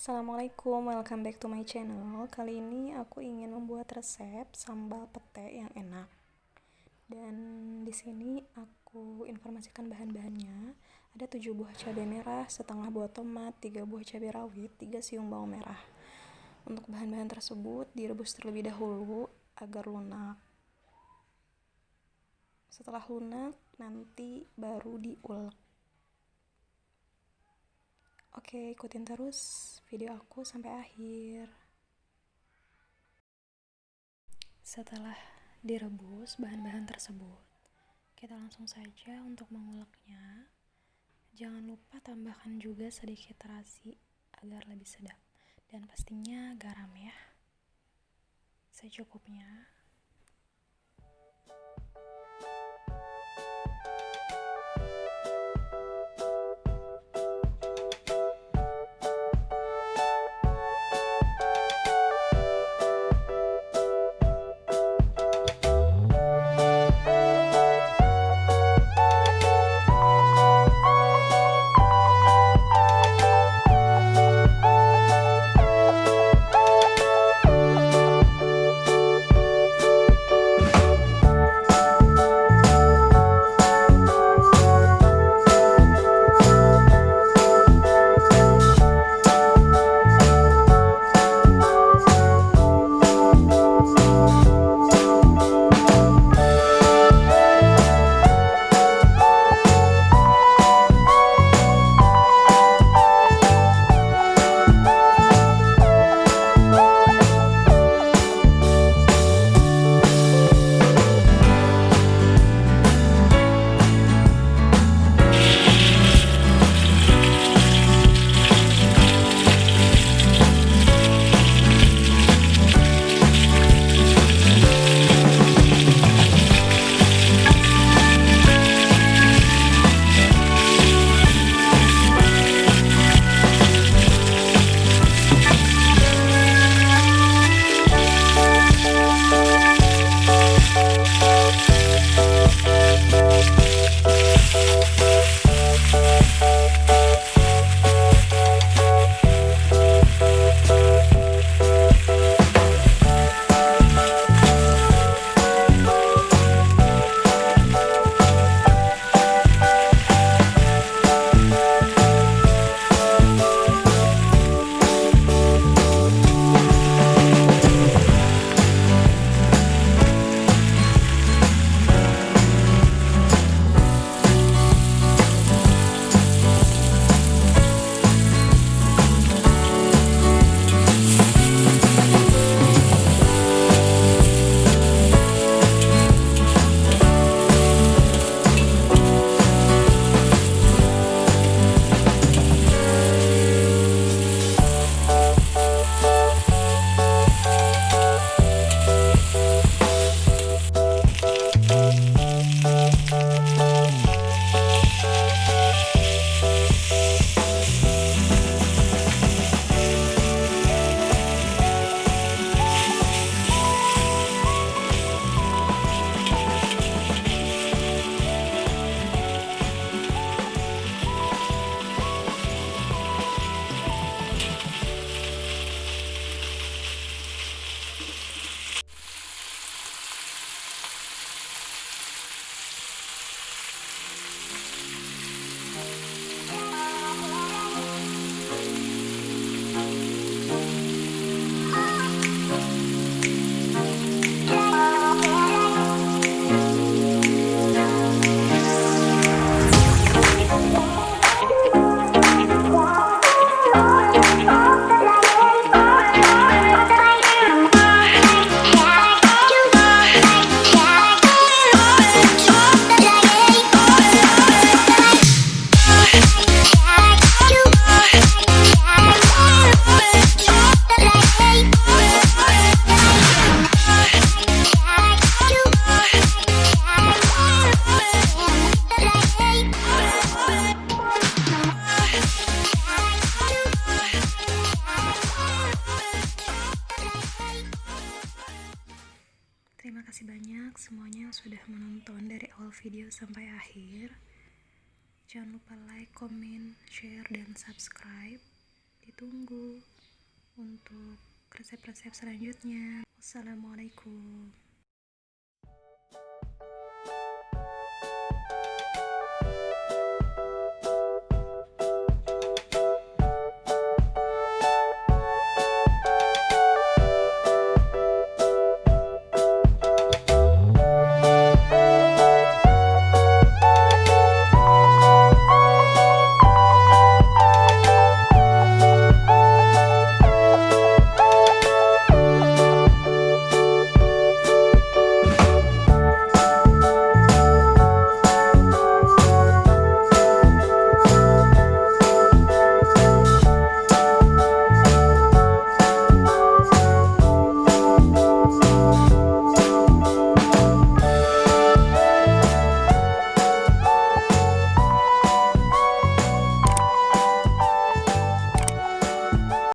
Assalamualaikum, welcome back to my channel. Kali ini aku ingin membuat resep sambal pete yang enak. Dan di sini aku informasikan bahan-bahannya. Ada 7 buah cabe merah, setengah buah tomat, 3 buah cabe rawit, 3 siung bawang merah. Untuk bahan-bahan tersebut direbus terlebih dahulu agar lunak. Setelah lunak, nanti baru diulek. Oke, ikutin terus video aku sampai akhir. Setelah direbus bahan-bahan tersebut, kita langsung saja untuk menguleknya. Jangan lupa tambahkan juga sedikit terasi agar lebih sedap. Dan pastinya garam ya, secukupnya. Terima kasih banyak semuanya yang sudah menonton dari awal video sampai akhir. Jangan lupa like, comment, share, dan subscribe. ditunggu untuk resep-resep selanjutnya. Assalamualaikum.